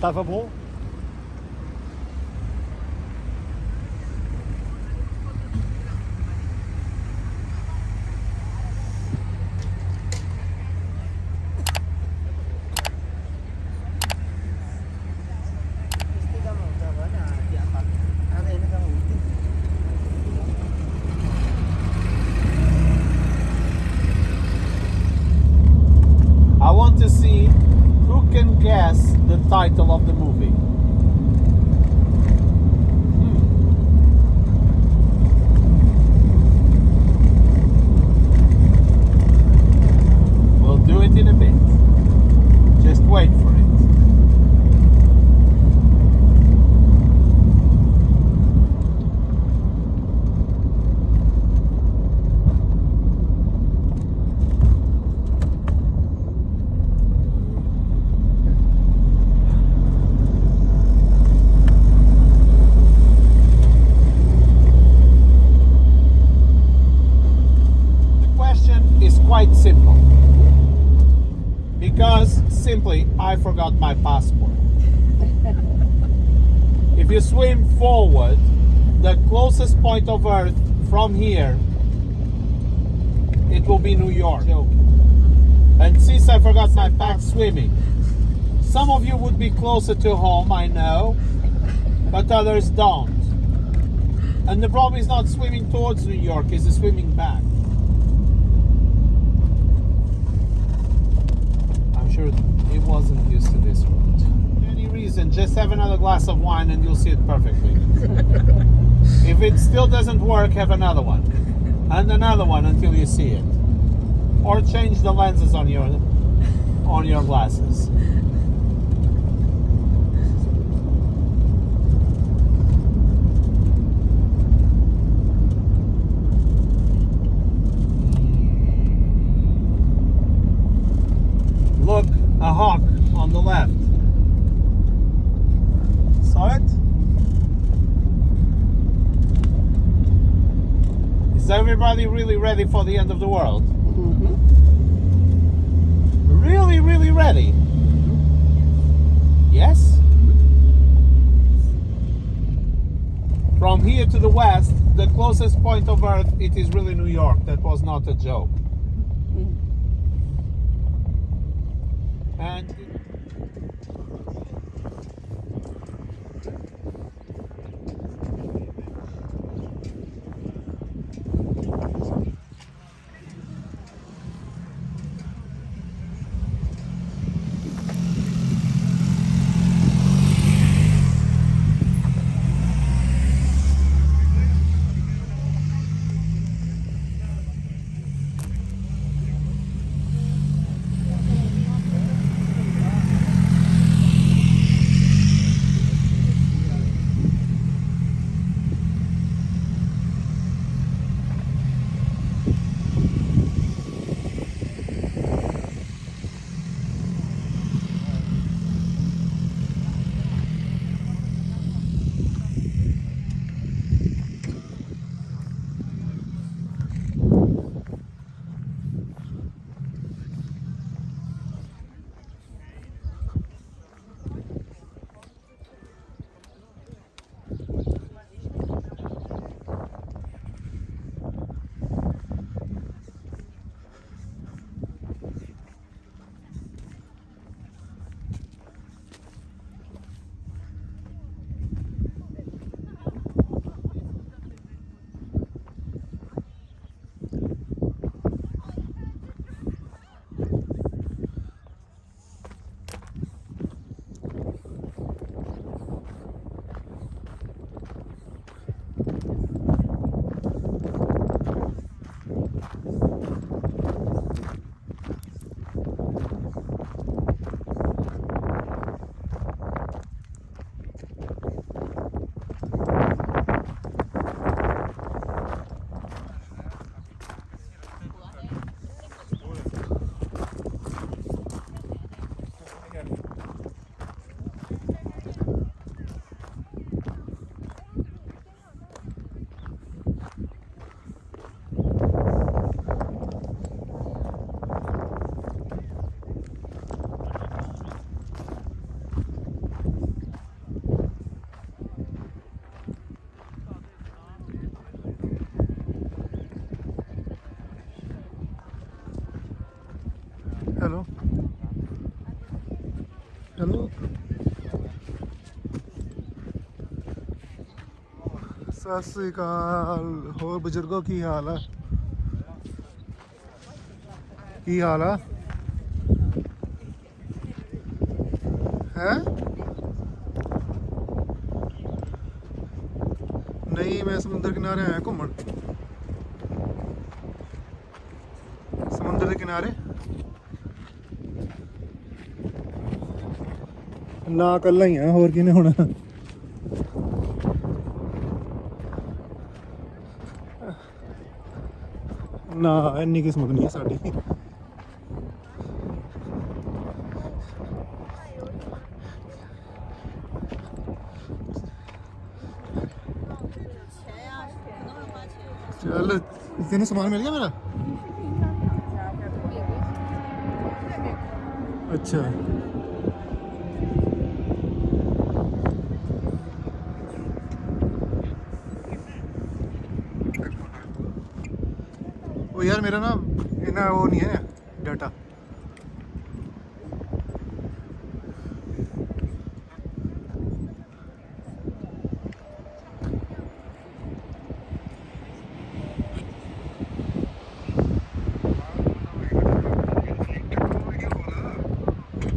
Tava bom? I want to see who can guess the title of the movie. We'll do it in a bit. Just wait for it. Quite simple, because simply I forgot my passport. If you swim forward, the closest point of Earth from here, it will be New York. And since I forgot my pack swimming, some of you would be closer to home, I know, but others don't. And the problem is not swimming towards New York, it's the swimming back. Sure it wasn't used to this road. For any reason, just have another glass of wine and you'll see it perfectly. If it still doesn't work, have another one. And another one until you see it. Or change the lenses on your glasses. Look, a hawk on the left. Saw it? Is everybody really ready for the end of the world? Mm-hmm. Really, really ready? Yes? From here to the west, the closest point of Earth, it is really New York. That was not a joke. And hello hello Sat Sri ਅਕਾਲ। ਹੋਰ ਬਜ਼ੁਰਗੋ ਕੀ ਹਾਲ ਆ? ਕੀ ਹਾਲ ਆ ਹੈ? ਨਹੀਂ, ਮੈਂ ਸਮੁੰਦਰ ਕਿਨਾਰੇ ਆਇਆ ਘੁੰਮਣ। ਸਮੁੰਦਰ ਦੇ ਕਿਨਾਰੇ ਨਾ ਇਕੱਲਾ ਹੀ ਆ, ਹੋਰ ਕਿਹਨੇ ਹੋਣਾ। ਨਾ ਇੰਨੀ ਕਿਸਮਤ ਨਹੀਂ ਹੈ ਸਾਡੀ। ਚੱਲ ਤੈਨੂੰ ਸਮਾਨ ਮਿਲ ਗਿਆ ਮੇਰਾ? ਅੱਛਾ ਉਹ ਯਾਰ ਮੇਰਾ ਨਾ ਇੰਨਾ ਉਹ ਨਹੀਂ ਹੈ ਡਾਟਾ।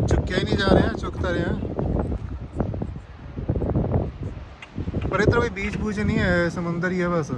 ਚੁੱਕਿਆ ਹੀ ਨਹੀਂ ਜਾ ਰਿਹਾ, ਚੁੱਕਤਾ ਰਿਹਾ। ਪਰ ਇੱਧਰ ਕੋਈ ਬੀਚ ਬੂਚ ਨਹੀਂ ਹੈ, ਸਮੁੰਦਰ ਹੀ ਹੈ ਬਸ।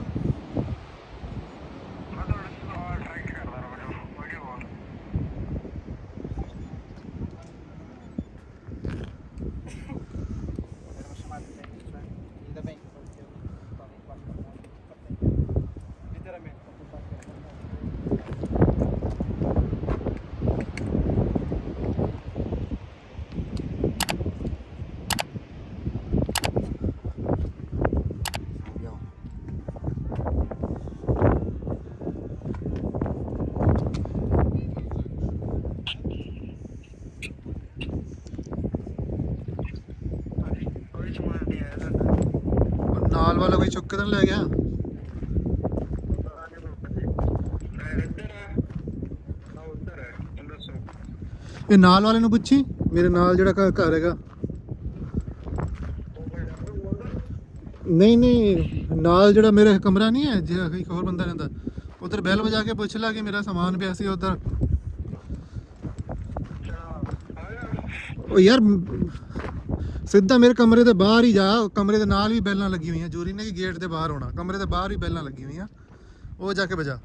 ਨਾਲ ਵਾਲਾ ਕੋਈ ਚੁੱਕ ਕੇ ਤਾਂ ਨੀ ਲੈ ਗਿਆ? ਇਹ ਨਾਲ ਵਾਲੇ ਨੂੰ ਪੁੱਛੀ, ਮੇਰੇ ਨਾਲ ਜਿਹੜਾ ਘਰ ਹੈਗਾ। ਨਹੀਂ ਨਹੀਂ, ਨਾਲ ਜਿਹੜਾ ਮੇਰੇ ਕਮਰਾ ਨਹੀਂ ਹੈ, ਜਿਹੜਾ ਇੱਕ ਹੋਰ ਬੰਦਾ ਰਹਿੰਦਾ, ਉਧਰ ਬੈਲ ਵਜਾ ਕੇ ਪੁੱਛ ਲਾ ਕਿ ਮੇਰਾ ਸਮਾਨ ਪਿਆ ਸੀ ਉਧਰ। ਉਹ ਯਾਰ ਸਿੱਧਾ ਮੇਰੇ ਕਮਰੇ ਦੇ ਬਾਹਰ ਹੀ ਜਾ, ਕਮਰੇ ਦੇ ਨਾਲ ਵੀ ਬੈਲਾਂ ਲੱਗੀ ਹੋਈਆਂ, ਜ਼ਰੂਰੀ ਨਹੀਂ ਕਿ ਗੇਟ ਦੇ ਬਾਹਰ ਹੋਣਾ, ਕਮਰੇ ਦੇ ਬਾਹਰ ਵੀ ਬੈਲਾਂ ਲੱਗੀ ਹੋਈਆਂ, ਉਹ ਜਾ ਕੇ ਵਜਾ।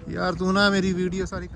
यार तू ना मेरी वीडियो सारी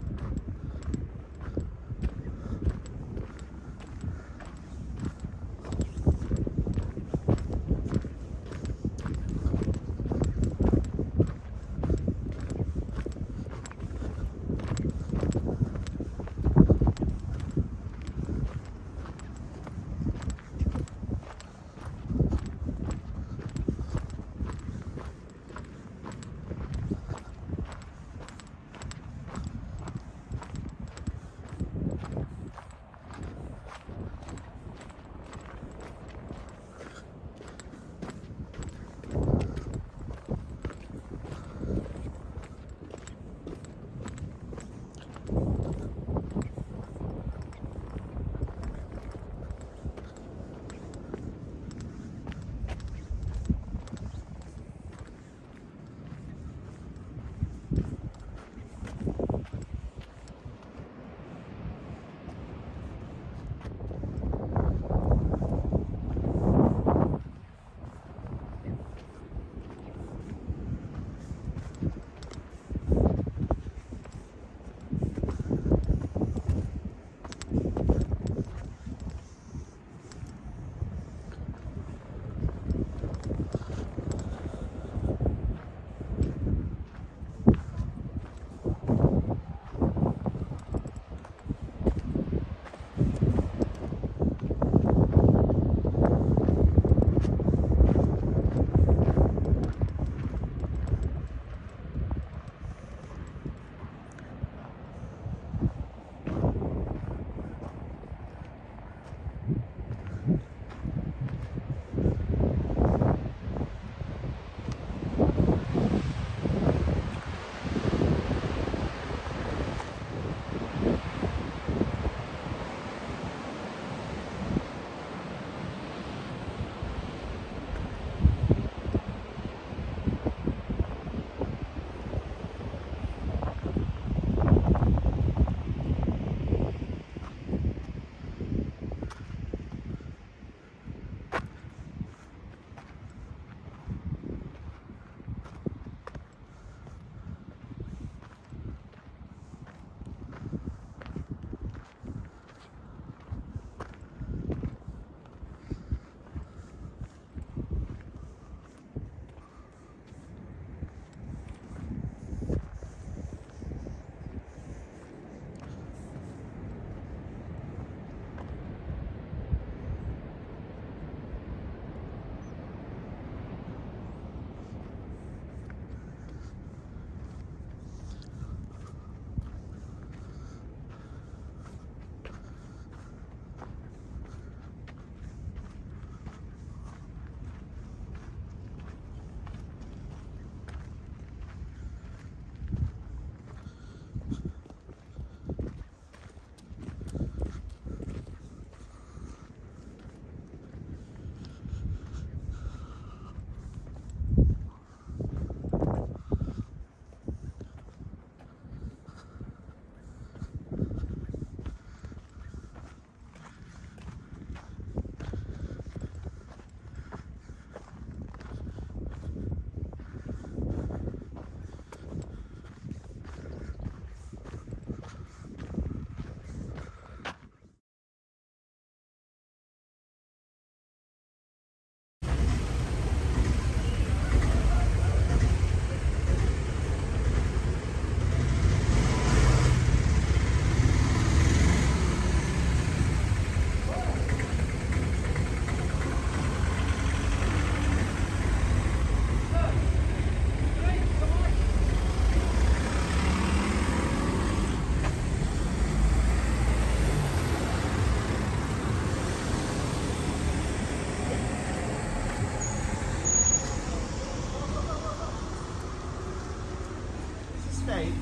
States,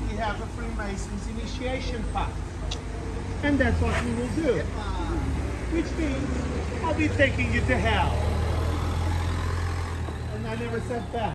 we have a Freemasons initiation path. And that's what we will do. Which means I'll be taking you to hell. And I never said that.